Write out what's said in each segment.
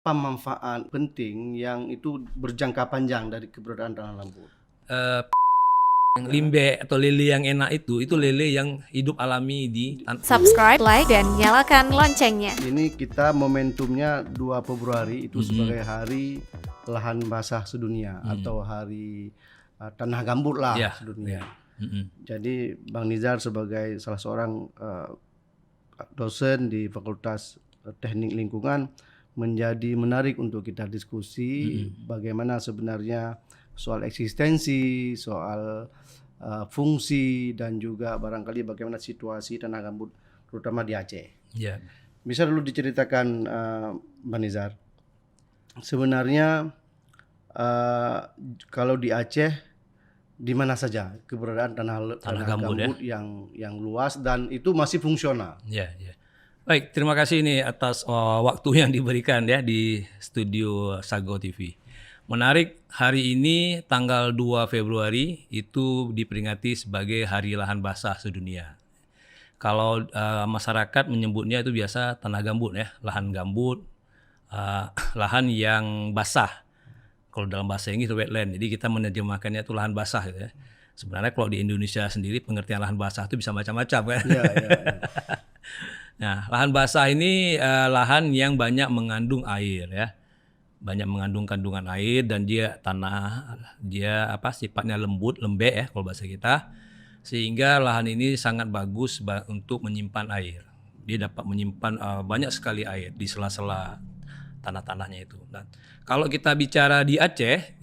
apa manfaat penting yang itu berjangka panjang dari keberadaan tanah gambut? Limbe atau lele yang enak itu lele yang hidup alami di Subscribe, like, dan nyalakan loncengnya. Ini kita momentumnya 2 Februari itu sebagai hari lahan basah sedunia atau hari tanah gambut lah sedunia. Jadi Bang Nizar sebagai salah seorang dosen di Fakultas Teknik Lingkungan menjadi menarik untuk kita diskusi bagaimana sebenarnya soal eksistensi, soal fungsi, dan juga barangkali bagaimana situasi tanah gambut terutama di Aceh. Ya. Bisa dulu diceritakan Bang Nizar, sebenarnya kalau di Aceh di mana saja keberadaan tanah gambut yang luas dan itu masih fungsional. Ya. Baik, terima kasih ini atas waktu yang diberikan ya di studio Sago TV. Menarik, hari ini tanggal 2 Februari itu diperingati sebagai Hari Lahan Basah Sedunia. Kalau masyarakat menyebutnya itu biasa tanah gambut ya, lahan gambut, lahan yang basah. Kalau dalam bahasa Inggris itu wetland, jadi kita menerjemahkannya itu lahan basah gitu ya. Sebenarnya kalau di Indonesia sendiri pengertian lahan basah itu bisa macam-macam kan. Ya. Nah, lahan basah ini lahan yang banyak mengandung air ya. Banyak mengandung kandungan air dan dia sifatnya lembek ya kalau bahasa kita. Sehingga lahan ini sangat bagus untuk menyimpan air. Dia dapat menyimpan banyak sekali air di sela-sela tanah-tanahnya itu. Dan kalau kita bicara di Aceh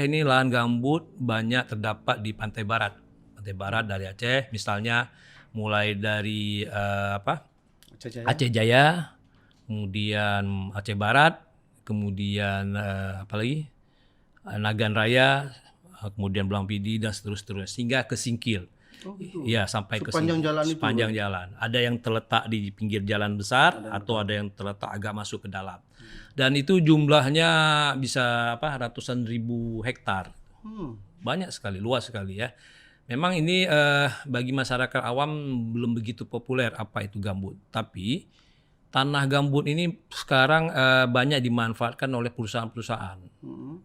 ini lahan gambut banyak terdapat di pantai barat. Pantai barat dari Aceh misalnya mulai dari Aceh Jaya, kemudian Aceh Barat, kemudian Nagan Raya, kemudian Belang Pidi dan seterusnya sehingga ke Singkil. Oh, gitu. Ya, sampai sepanjang ke jalan itu. Sepanjang jalan. Ada yang terletak di pinggir jalan besar atau ada yang terletak agak masuk ke dalam. Dan itu jumlahnya bisa ratusan ribu hektar. Banyak sekali, luas sekali ya. Memang ini bagi masyarakat awam belum begitu populer apa itu gambut. Tapi tanah gambut ini sekarang banyak dimanfaatkan oleh perusahaan-perusahaan.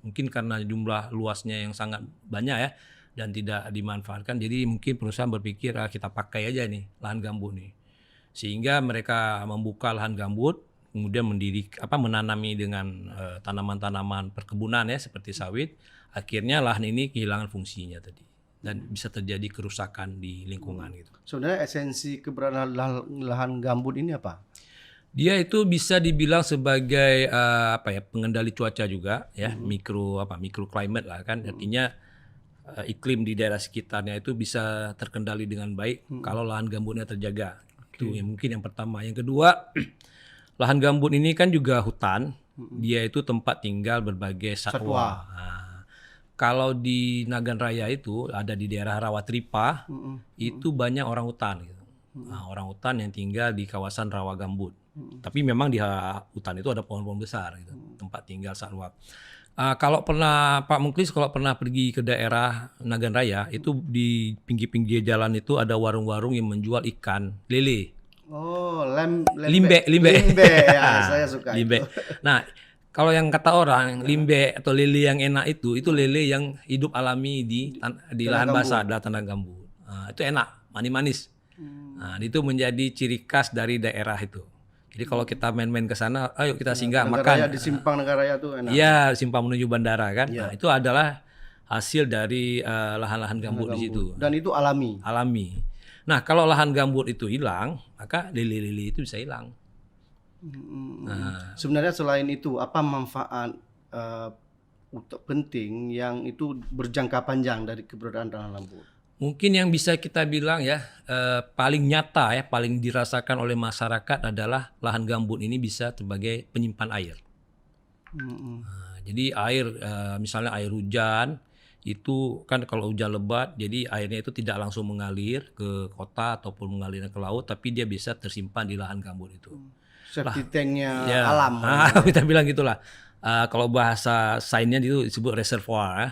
Mungkin karena jumlah luasnya yang sangat banyak ya dan tidak dimanfaatkan. Jadi mungkin perusahaan berpikir kita pakai aja nih lahan gambut nih. Sehingga mereka membuka lahan gambut, kemudian menanami dengan tanaman-tanaman perkebunan ya seperti sawit. Akhirnya lahan ini kehilangan fungsinya tadi. Dan bisa terjadi kerusakan di lingkungan gitu. Sebenarnya esensi keberadaan lahan gambut ini apa? Dia itu bisa dibilang sebagai pengendali cuaca juga ya, microclimate lah kan. Artinya iklim di daerah sekitarnya itu bisa terkendali dengan baik kalau lahan gambutnya terjaga. Itu yang mungkin yang pertama. Yang kedua, lahan gambut ini kan juga hutan. Dia itu tempat tinggal berbagai satwa. Kalau di Nagan Raya itu ada di daerah Rawatripa, itu banyak orang hutan gitu. Nah, orang hutan yang tinggal di kawasan rawa gambut. Tapi memang di hutan itu ada pohon-pohon besar gitu, tempat tinggal satwa. Kalau pernah Pak Muklis pergi ke daerah Nagan Raya, itu di pinggir-pinggir jalan itu ada warung-warung yang menjual ikan lele. Oh, limbe ya, saya suka limbe. Itu. Nah, kalau yang kata orang limbe atau lele yang enak itu lele yang hidup alami di lahan basah, tanah gambut. Itu enak, manis-manis. Nah, itu menjadi ciri khas dari daerah itu. Jadi kalau kita main-main ke sana, ayo kita singgah makan. Di Simpang Nagan Raya itu enak. Iya, simpang menuju bandara kan. Nah, itu adalah hasil dari lahan-lahan gambut di situ. Dan itu alami. Nah, kalau lahan gambut itu hilang, maka lele-lele itu bisa hilang. Sebenarnya selain itu, apa manfaat penting yang itu berjangka panjang dari keberadaan tanah gambut? Mungkin yang bisa kita bilang ya paling nyata ya, paling dirasakan oleh masyarakat adalah lahan gambut ini bisa sebagai penyimpan air. Jadi air, misalnya air hujan itu kan kalau hujan lebat, jadi airnya itu tidak langsung mengalir ke kota ataupun mengalir ke laut, tapi dia bisa tersimpan di lahan gambut itu. Seperti tanknya ya, alam. Kita bilang gitulah. Kalau bahasa sainsnya itu disebut reservoir ya,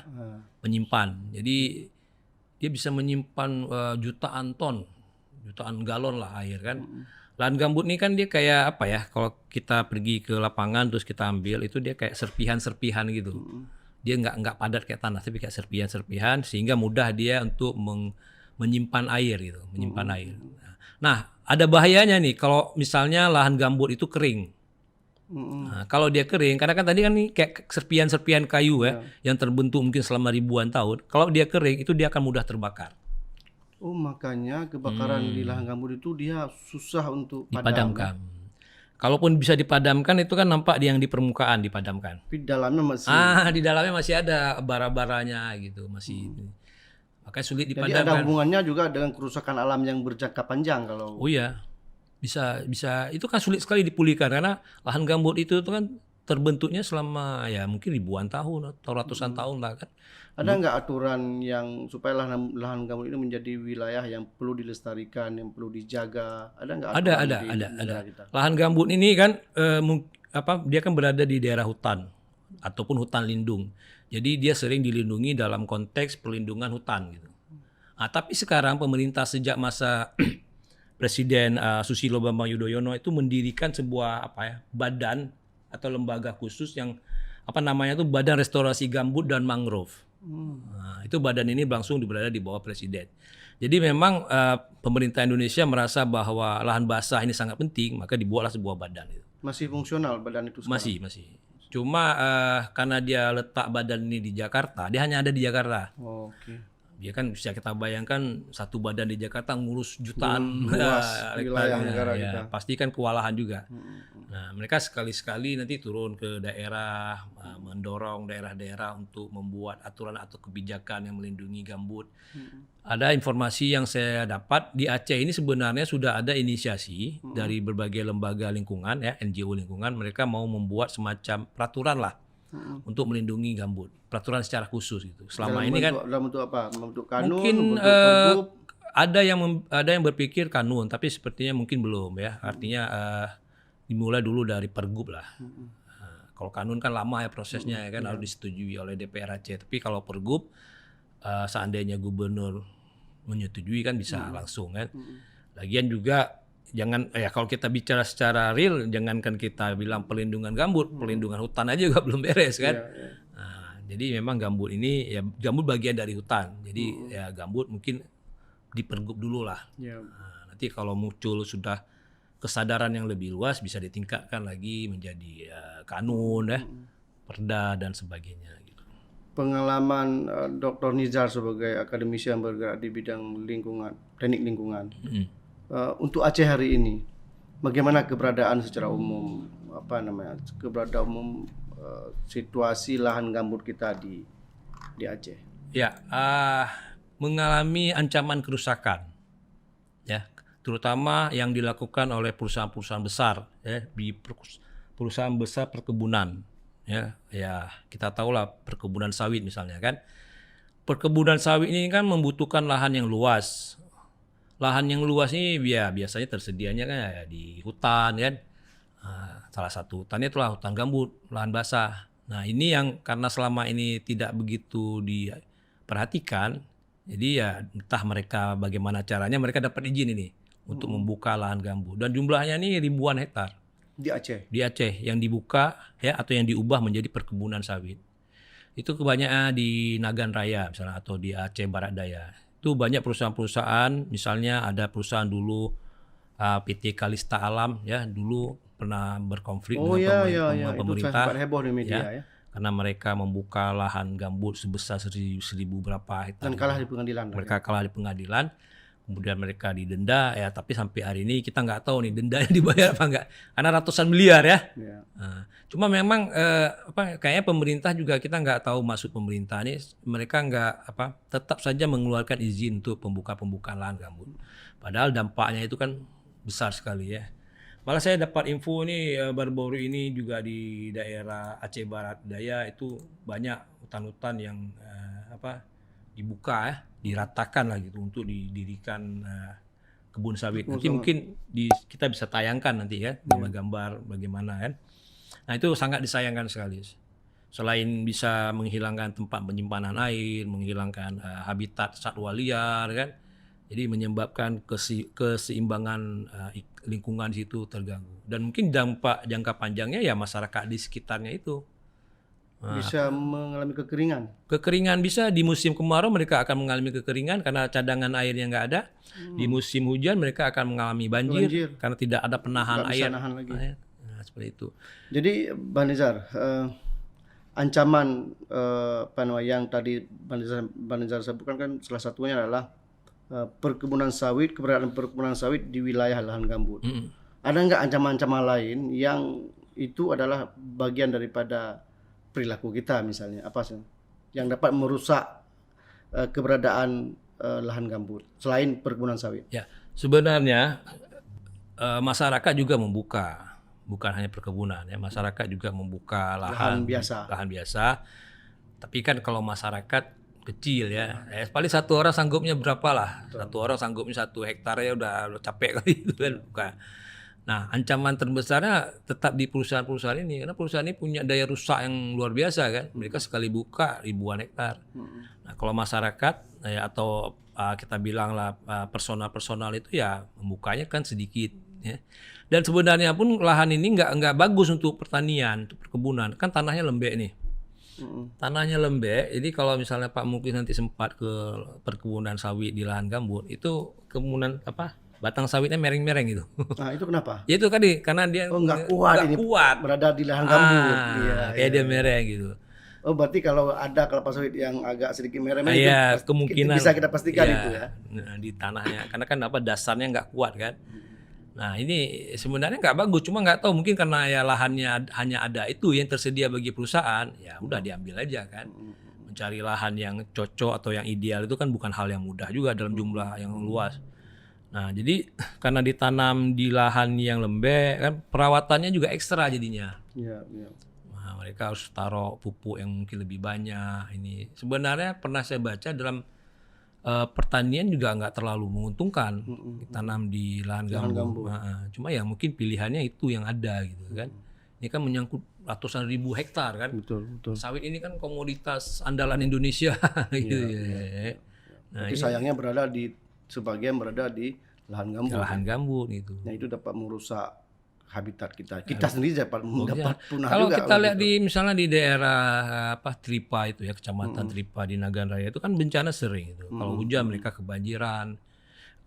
penyimpan. Jadi dia bisa menyimpan jutaan galon lah air kan. Lahan gambut ini kan dia kayak apa ya? Kalau kita pergi ke lapangan terus kita ambil itu dia kayak serpihan-serpihan gitu. Dia nggak padat kayak tanah, tapi kayak serpihan-serpihan sehingga mudah dia untuk menyimpan air gitu, menyimpan air. Nah, ada bahayanya nih kalau misalnya lahan gambut itu kering. Nah, kalau dia kering, karena kan tadi kan nih kayak serpihan-serpihan kayu ya, yang terbentuk mungkin selama ribuan tahun. Kalau dia kering itu dia akan mudah terbakar. Oh, makanya kebakaran di lahan gambut itu dia susah untuk Dipadamkan. Kalaupun bisa dipadamkan itu kan nampak yang di permukaan dipadamkan. Tapi dalamnya masih. Di dalamnya masih ada bara-baranya gitu, masih. Makanya sulit Jadi dipadamkan. ada hubungannya juga dengan kerusakan alam yang berjangka panjang kalau. Oh iya. Bisa itu kan sulit sekali dipulihkan karena lahan gambut itu kan terbentuknya selama ya mungkin ribuan tahun atau ratusan tahun lah kan. Ada nggak aturan yang supaya lahan gambut ini menjadi wilayah yang perlu dilestarikan, yang perlu dijaga? Ada nggak aturan Ada. di negara kita? Lahan gambut ini kan dia kan berada di daerah hutan ataupun hutan lindung. Jadi dia sering dilindungi dalam konteks perlindungan hutan gitu. Nah, tapi sekarang pemerintah sejak masa Presiden Susilo Bambang Yudhoyono itu mendirikan sebuah badan atau lembaga khusus yang namanya itu Badan Restorasi Gambut dan Mangrove. Nah, itu badan ini langsung berada di bawah presiden. Jadi memang pemerintah Indonesia merasa bahwa lahan basah ini sangat penting, maka dibuatlah sebuah badan itu. Masih fungsional badan itu sekarang? Masih. Cuma karena dia letak badan ini di Jakarta, dia hanya ada di Jakarta. Oh, oke. Dia kan bisa kita bayangkan satu badan di Jakarta ngurus jutaan luas wilayah negara ya, kita. pasti kan kewalahan juga. Nah, mereka sekali-sekali nanti turun ke daerah, mendorong daerah-daerah untuk membuat aturan atau kebijakan yang melindungi gambut. Ada informasi yang saya dapat di Aceh ini sebenarnya sudah ada inisiasi dari berbagai lembaga lingkungan ya, NGO lingkungan, mereka mau membuat semacam peraturan lah untuk melindungi gambut. Peraturan secara khusus gitu. Selama ini kan dalam bentuk apa? Bentuk kanun, mungkin bentuk pergub? ada yang berpikir kanun, tapi sepertinya mungkin belum ya. Artinya dimulai dulu dari pergub lah. Kalau kanun kan lama ya prosesnya ya kan harus disetujui oleh DPR Aceh. Tapi kalau pergub seandainya gubernur menyetujui kan bisa langsung kan. Lagian juga jangan kalau kita bicara secara real, jangankan kita bilang perlindungan gambut, perlindungan hutan aja juga belum beres kan. Jadi memang gambut ini ya gambut bagian dari hutan. Jadi ya gambut mungkin dipergub dulu lah. Nah, nanti kalau muncul sudah kesadaran yang lebih luas bisa ditingkatkan lagi menjadi kanun ya, perda dan sebagainya gitu. Pengalaman Dr. Nizar sebagai akademisi yang bergerak di bidang lingkungan, teknik lingkungan. Untuk Aceh hari ini, bagaimana keberadaan secara umum situasi lahan gambut kita di Aceh? Ya, mengalami ancaman kerusakan, ya, terutama yang dilakukan oleh perusahaan-perusahaan besar, ya, di perusahaan besar perkebunan, ya kita tahulah perkebunan sawit misalnya kan, perkebunan sawit ini kan membutuhkan lahan yang luas. Lahan yang luas ini biasanya tersedianya kan ya di hutan kan. Salah satu hutannya itulah hutan gambut, lahan basah. Nah ini yang karena selama ini tidak begitu diperhatikan, jadi ya entah mereka bagaimana caranya mereka dapat izin ini untuk membuka lahan gambut. Dan jumlahnya ini ribuan hektar. Di Aceh? Di Aceh yang dibuka ya atau yang diubah menjadi perkebunan sawit. Itu kebanyakan di Nagan Raya misalnya atau di Aceh Barat Daya. Itu banyak perusahaan-perusahaan, misalnya ada perusahaan dulu PT Kalista Alam ya dulu pernah berkonflik dengan pemerintah. Itu heboh di media ya. Karena mereka membuka lahan gambut sebesar 1.000 berapa hektar. Dan kalah di pengadilan. Mereka kalah di pengadilan. Kemudian mereka didenda ya, tapi sampai hari ini kita nggak tahu nih dendanya dibayar apa enggak. Karena ratusan miliar ya. Nah, cuma memang kayaknya pemerintah juga kita nggak tahu maksud pemerintah ini, mereka tetap saja mengeluarkan izin untuk pembukaan lahan gambut. Padahal dampaknya itu kan besar sekali ya. Malah saya dapat info nih baru-baru ini juga di daerah Aceh Barat Daya itu banyak hutan-hutan yang dibuka ya, diratakan lah gitu untuk didirikan kebun sawit. Nanti mungkin kita bisa tayangkan nanti ya gambar bagaimana kan. Nah itu sangat disayangkan sekali. Selain bisa menghilangkan tempat penyimpanan air, menghilangkan habitat satwa liar kan, Jadi menyebabkan keseimbangan lingkungan di situ terganggu. Dan mungkin dampak jangka panjangnya ya masyarakat di sekitarnya itu. Bisa mengalami kekeringan. Kekeringan bisa, di musim kemarau mereka akan mengalami kekeringan karena cadangan airnya nggak ada. Di musim hujan mereka akan mengalami banjir. Karena tidak ada penahan Nggak air. bisa nahan lagi. Nah, seperti itu. Jadi Bang Nizar, ancaman yang tadi Bang Nizar sebutkan kan salah satunya adalah perkebunan sawit, keberadaan perkebunan sawit di wilayah lahan gambut. Ada nggak ancaman-ancaman lain yang itu adalah bagian daripada perilaku kita misalnya, apa sih yang dapat merusak keberadaan lahan gambut selain perkebunan sawit? Ya, sebenarnya masyarakat juga membuka, bukan hanya perkebunan ya, masyarakat juga membuka lahan biasa. Tapi kan kalau masyarakat kecil ya, paling satu orang sanggupnya berapa lah? Satu orang sanggupnya 1 hektar ya udah capek kali itu kan. Bukan. Nah, ancaman terbesarnya tetap di perusahaan-perusahaan ini, karena perusahaan ini punya daya rusak yang luar biasa kan. Mereka sekali buka ribuan hektar. Nah, kalau masyarakat ya, atau kita bilang lah personal itu ya membukanya kan sedikit ya. Dan sebenarnya pun lahan ini nggak bagus untuk pertanian, untuk perkebunan. Kan tanahnya lembek nih. Tanahnya lembek, jadi kalau misalnya Pak Muklis nanti sempat ke perkebunan sawit di lahan gambut, itu kemudian batang sawitnya mereng-mereng gitu. Nah, itu kenapa? Ya itu tadi karena dia nggak kuat berada di lahan gambut. Kayak dia mereng gitu. Oh, berarti kalau ada kelapa sawit yang agak sedikit mereng itu kemungkinan bisa kita pastikan itu ya. Di tanahnya, karena kan dasarnya nggak kuat kan. Nah ini sebenarnya nggak bagus, cuma nggak tahu mungkin karena ya lahannya hanya ada itu yang tersedia bagi perusahaan, ya udah diambil aja kan. Mencari lahan yang cocok atau yang ideal itu kan bukan hal yang mudah juga dalam jumlah yang luas. Nah jadi karena ditanam di lahan yang lembek kan perawatannya juga ekstra jadinya. Iya. Nah, mereka harus taruh pupuk yang mungkin lebih banyak. Ini sebenarnya pernah saya baca dalam pertanian juga nggak terlalu menguntungkan ditanam di lahan gambut. Cuma ya mungkin pilihannya itu yang ada gitu kan. Ini kan menyangkut ratusan ribu hektar kan. Betul. Sawit ini kan komoditas andalan Indonesia. Gitu ya. Nah, tapi sayangnya sebagian berada di lahan gambut. Lahan gambut gitu. Nah itu dapat merusak habitat kita. Kita sendiri dapat punah kalau juga. Kita lihat misalnya di daerah Tripa itu ya, kecamatan Tripa di Nagan Raya itu kan bencana sering itu. Kalau hujan mereka kebanjiran.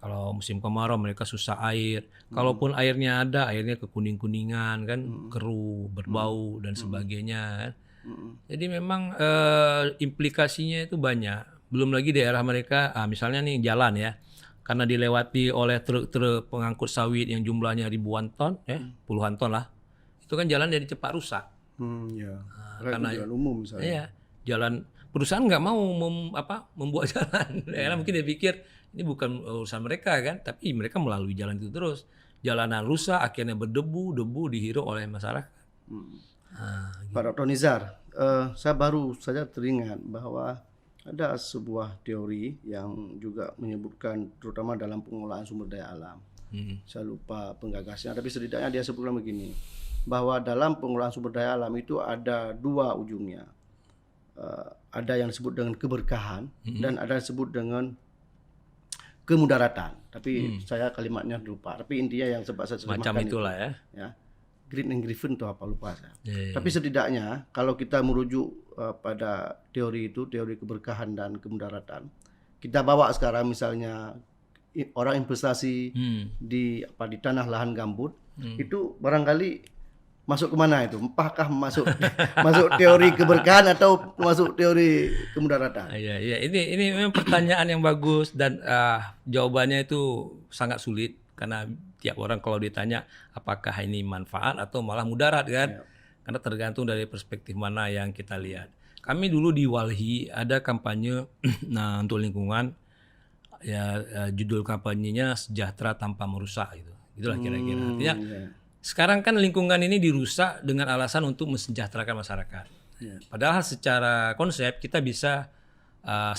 Kalau musim kemarau mereka susah air. Kalaupun airnya ada, airnya kekuning-kuningan kan, keruh, berbau dan sebagainya. Jadi memang implikasinya itu banyak. Belum lagi daerah mereka, misalnya nih jalan ya. Karena dilewati oleh truk-truk pengangkut sawit yang jumlahnya ribuan ton, puluhan ton lah, itu kan jalan jadi cepat rusak. Karena jalan umum misalnya. Iya, jalan perusahaan nggak mau membuat jalan. Karena mungkin dia pikir ini bukan urusan mereka kan, tapi mereka melalui jalan itu terus. Jalanan rusak, akhirnya berdebu dihirup oleh masyarakat. Pak Dr. Nizar, saya baru saja teringat bahwa ada sebuah teori yang juga menyebutkan terutama dalam pengolahan sumber daya alam. Saya lupa penggagasnya, tapi setidaknya dia sebutkan begini, bahwa dalam pengolahan sumber daya alam itu ada 2 ujungnya. Ada yang disebut dengan keberkahan dan ada yang disebut dengan kemudaratan. Tapi saya kalimatnya lupa. Tapi intinya yang sempat saya macam itulah ya. Green and Griffin atau apa lupa saya. Tapi setidaknya kalau kita merujuk pada teori itu, teori keberkahan dan kemudaratan, kita bawa sekarang misalnya orang investasi di tanah lahan gambut, itu barangkali masuk kemana itu? Apakah masuk teori keberkahan atau masuk teori kemudaratan? Iya, ini memang pertanyaan yang bagus dan jawabannya itu sangat sulit karena tiap orang kalau ditanya apakah ini manfaat atau malah mudarat kan? Karena tergantung dari perspektif mana yang kita lihat. Kami dulu di Walhi ada kampanye untuk lingkungan, ya judul kampanyenya sejahtera tanpa merusak gitu. Itulah kira-kira. Artinya sekarang kan lingkungan ini dirusak dengan alasan untuk mensejahterakan masyarakat. Padahal secara konsep kita bisa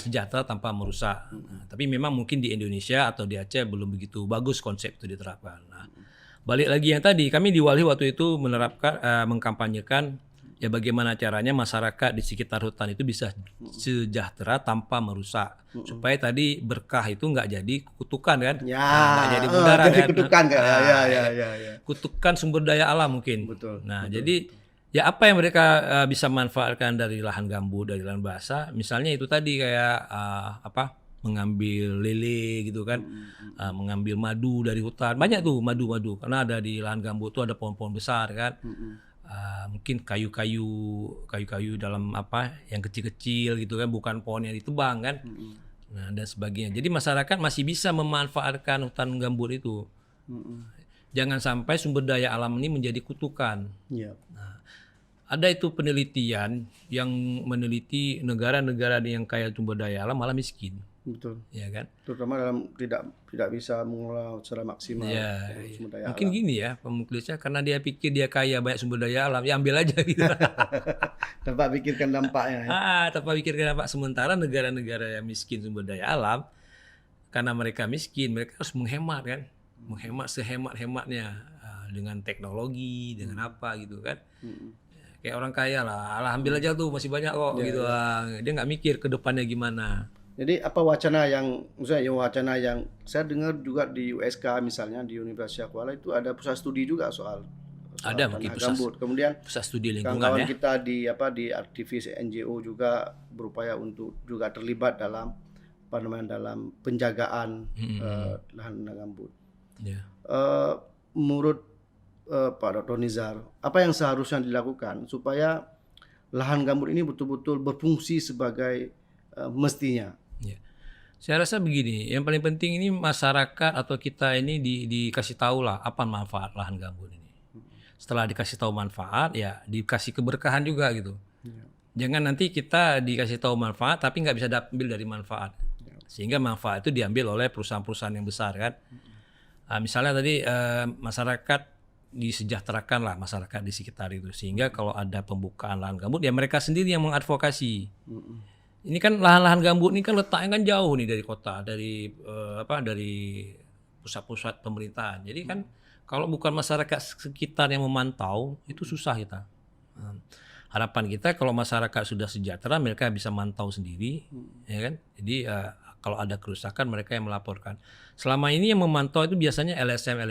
sejahtera tanpa merusak. Tapi memang mungkin di Indonesia atau di Aceh belum begitu bagus konsep itu diterapkan. Balik lagi yang tadi, kami di Walhi waktu itu mengkampanyekan Ya bagaimana caranya masyarakat di sekitar hutan itu bisa sejahtera tanpa merusak. Supaya tadi berkah itu nggak jadi kutukan kan? Ya, Nggak jadi mudarat jadi kan? kutukan kan? Ya. Kutukan sumber daya alam mungkin. Betul. Nah, jadi ya apa yang mereka bisa manfaatkan dari lahan gambut, dari lahan basah, misalnya itu tadi kayak mengambil lele gitu kan, mengambil madu dari hutan, banyak tuh madu-madu karena ada di lahan gambut tuh ada pohon-pohon besar kan. Mungkin kayu-kayu dalam yang kecil-kecil gitu kan, bukan pohon yang ditebang kan. Nah, dan sebagainya. Jadi masyarakat masih bisa memanfaatkan hutan gambut itu. Jangan sampai sumber daya alam ini menjadi kutukan. Iya. Nah, ada itu penelitian yang meneliti negara-negara yang kaya sumber daya alam malah miskin. Betul. Ya kan? Terutama dalam tidak bisa mengelola secara maksimal sumber daya mungkin alam. gini ya penulisnya, karena dia pikir dia kaya banyak sumber daya alam, ya ambil aja gitu. Tanpa pikirkan dampaknya. Tanpa pikirkan dampak. Sementara negara-negara yang miskin sumber daya alam, karena mereka miskin, mereka harus menghemat kan, menghemat sehemat-hematnya dengan teknologi, dengan apa gitu kan. Kayak orang kaya lah, ambil aja tuh masih banyak kok gitu. Dia nggak mikir ke depannya gimana. Jadi apa wacana yang saya dengar juga di USK misalnya di Universitas Kuala itu ada pusat studi juga soal ada tanah mungkin gambut. Kemudian pusat studi lingkungan kawan-kawan ya. kita di aktivis NGO juga berupaya untuk juga terlibat dalam dalam penjagaan lahan gambut. Yeah. Menurut Pak Dr. Nizar, apa yang seharusnya dilakukan supaya lahan gambut ini betul-betul berfungsi sebagai mestinya? Ya. Saya rasa begini, yang paling penting ini masyarakat atau kita ini dikasih tahu lah apa manfaat lahan gambut ini. Setelah dikasih tahu manfaat, ya dikasih keberkahan juga gitu. Jangan nanti kita dikasih tahu manfaat tapi nggak bisa ambil dari manfaat. Sehingga manfaat itu diambil oleh perusahaan-perusahaan yang besar kan. Misalnya tadi masyarakat disejahterakan lah masyarakat di sekitar itu. Sehingga kalau ada pembukaan lahan gambut ya mereka sendiri yang mengadvokasi. Ini kan lahan-lahan gambut ini kan letaknya kan jauh nih dari kota, dari pusat-pusat pemerintahan. Jadi kan kalau bukan masyarakat sekitar yang memantau itu susah kita. Harapan kita kalau masyarakat sudah sejahtera mereka bisa mantau sendiri, ya kan? Jadi kalau ada kerusakan mereka yang melaporkan. Selama ini yang memantau itu biasanya LSM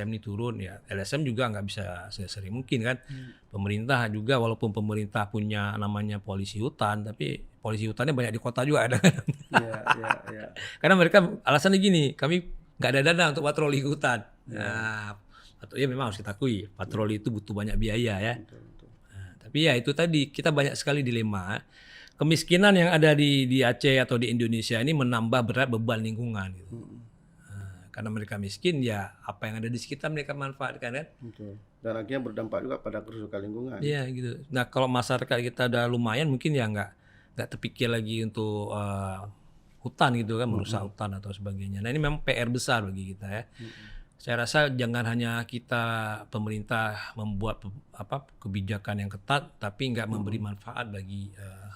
ini turun ya. LSM juga nggak bisa sering mungkin kan. Pemerintah juga walaupun pemerintah punya namanya polisi hutan, tapi polisi hutannya banyak di kota juga ada. Ya. Karena mereka alasannya gini, kami nggak ada dana untuk patroli hutan. Nah, ya memang harus kita akui patroli itu butuh banyak biaya ya. Betul. Nah, tapi ya itu tadi kita banyak sekali dilema. Kemiskinan yang ada di Aceh atau di Indonesia ini menambah berat beban lingkungan. Gitu. Karena mereka miskin ya apa yang ada di sekitar mereka manfaatkan kan. Betul. Dan akhirnya berdampak juga pada kerusakan lingkungan. Iya gitu. Nah kalau masyarakat kita udah lumayan mungkin ya nggak terpikir lagi untuk hutan gitu kan, merusak hutan atau sebagainya. Nah ini memang PR besar bagi kita ya. Saya rasa jangan hanya kita pemerintah membuat kebijakan yang ketat tapi nggak memberi manfaat bagi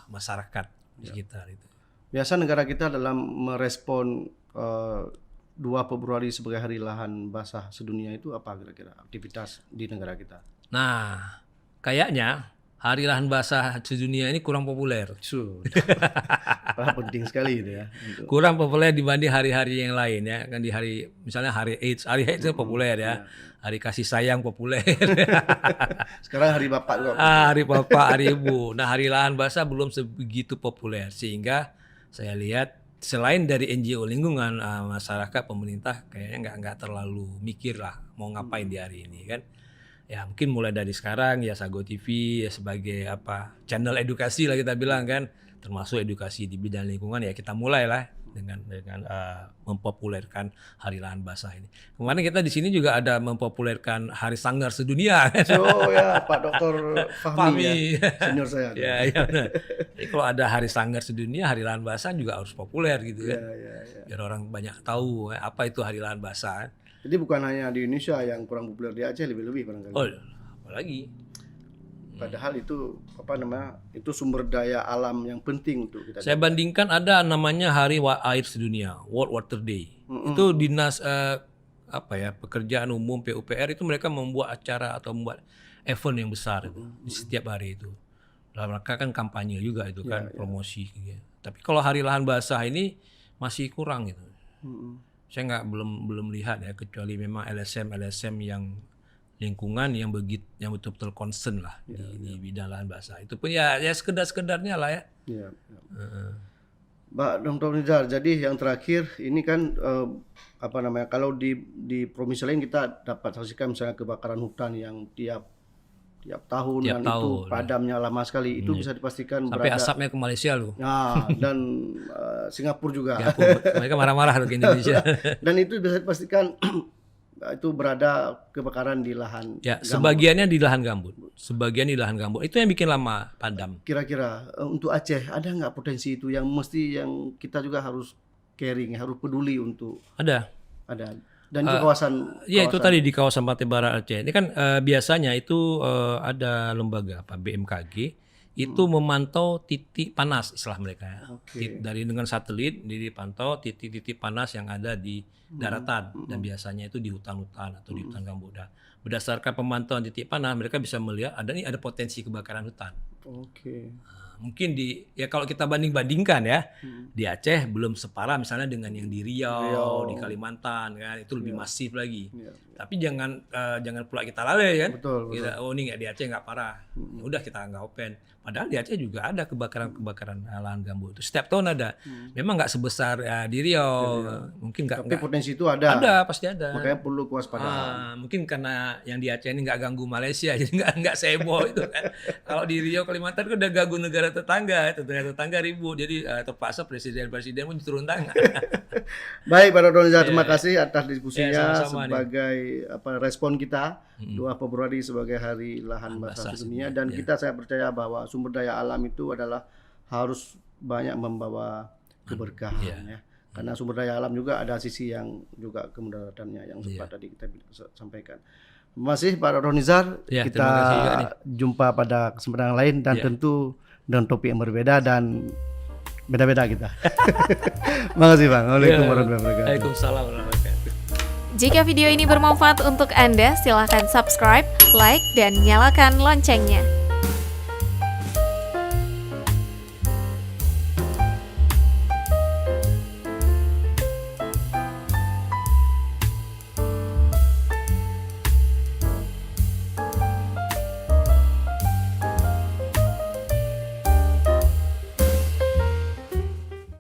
masyarakat di sekitar itu. Biasa negara kita dalam merespon 2 Februari sebagai Hari Lahan Basah Sedunia itu apa kira-kira aktivitas di negara kita? Nah, kayaknya Hari Lahan Basah Sedunia ini kurang populer. Penting sekali itu ya. Kurang populer dibanding hari-hari yang lain ya. Kan di hari misalnya hari AIDS itu populer ya. Hari kasih sayang populer. Sekarang Hari Bapak juga. Hari Bapak, Hari Ibu. Nah, Hari Lahan Basah belum sebegitu populer sehingga saya lihat selain dari NGO lingkungan, masyarakat, pemerintah kayaknya nggak terlalu mikir lah mau ngapain di hari ini kan. Ya mungkin mulai dari sekarang ya Sago TV ya sebagai channel edukasi lah kita bilang kan, termasuk edukasi di bidang lingkungan ya kita mulailah dengan mempopulerkan Hari Lahan Basah ini. Kemarin kita di sini juga ada mempopulerkan Hari Sanggar Sedunia. Oh ya Pak Dr. Fahmi. Ya, senior saya. Ya. Jadi kalau ada Hari Sanggar Sedunia, Hari Lahan Basah juga harus populer gitu kan. Ya. Biar orang banyak tahu apa itu Hari Lahan Basah. Jadi bukan hanya di Indonesia yang kurang populer, di Aceh lebih barangkali. Oh, apalagi. Padahal itu itu sumber daya alam yang penting untuk kita. Saya bandingkan ada namanya Hari Air Sedunia, World Water Day. Itu dinas pekerjaan umum PUPR itu mereka membuat acara atau membuat event yang besar itu, di setiap hari itu. Dalam rangka kan kampanye juga itu kan, promosi gitu. Tapi kalau hari lahan basah ini masih kurang gitu. Saya belum lihat ya, kecuali memang LSM yang lingkungan yang betul-betul concern lah di bidang lahan basah. Itu pun ya sekedar-sekedarnya lah ya. Mbak Dr. Nizar, jadi yang terakhir ini kan kalau di provinsi lain kita dapat saksikan misalnya kebakaran hutan yang tiap tahun itu padamnya lama sekali. Itu bisa dipastikan sampai asapnya ke Malaysia loh. Nah, dan Singapura juga. Mereka marah-marah loh ke Indonesia. Dan itu bisa dipastikan itu berada kebakaran di lahan ya, gambut. Sebagiannya di lahan gambut. Sebagian di lahan gambut. Itu yang bikin lama padam. Kira-kira untuk Aceh ada nggak potensi itu yang kita juga harus caring, harus peduli untuk? Ada. Dan itu kawasan. Ya, itu tadi di kawasan Pantai Barat Aceh. Ini kan biasanya itu ada lembaga BMKG itu memantau titik panas istilah mereka ya. Dari dengan satelit dipantau titik-titik panas yang ada di daratan dan biasanya itu di hutan-hutan atau di hutan gambut. Berdasarkan pemantauan titik panas mereka bisa melihat ada potensi kebakaran hutan. Mungkin kalau kita bandingkan ya, di Aceh belum separah misalnya dengan yang di Riau, di Kalimantan kan, itu lebih masif lagi. Tapi jangan pula kita lalai kan. Betul. Ini di Aceh nggak parah. Udah kita nggak open. Padahal di Aceh juga ada kebakaran lahan gambut. Itu setiap tahun ada. Memang nggak sebesar di Riau. Mungkin nggak. Tapi potensi itu ada. Ada, pasti ada. Makanya perlu kewaspadaan. Mungkin karena yang di Aceh ini nggak ganggu Malaysia, jadi nggak seboh itu kan. Kalau di Riau, Kalimantan kan udah ganggu negara tetangga ribut. Jadi terpaksa presiden pun turun tangan. Baik, Pak Dr. Nizar, terima kasih atas diskusinya sebagai respon kita 2 Februari sebagai Hari Lahan Basah Sedunia, dan kita saya percaya bahwa sumber daya alam itu adalah harus banyak membawa keberkahan ya. Karena sumber daya alam juga ada sisi yang juga kemudaratannya yang sempat tadi kita sampaikan. Terima kasih Pak Dr. Nizar. Kita jumpa pada kesempatan lain dan tentu dengan topik yang berbeda dan beda-beda kita. Terima kasih Bang. Waalaikumsalam warahmatullahi wabarakatuh. Jika video ini bermanfaat untuk Anda, silakan subscribe, like, dan nyalakan loncengnya.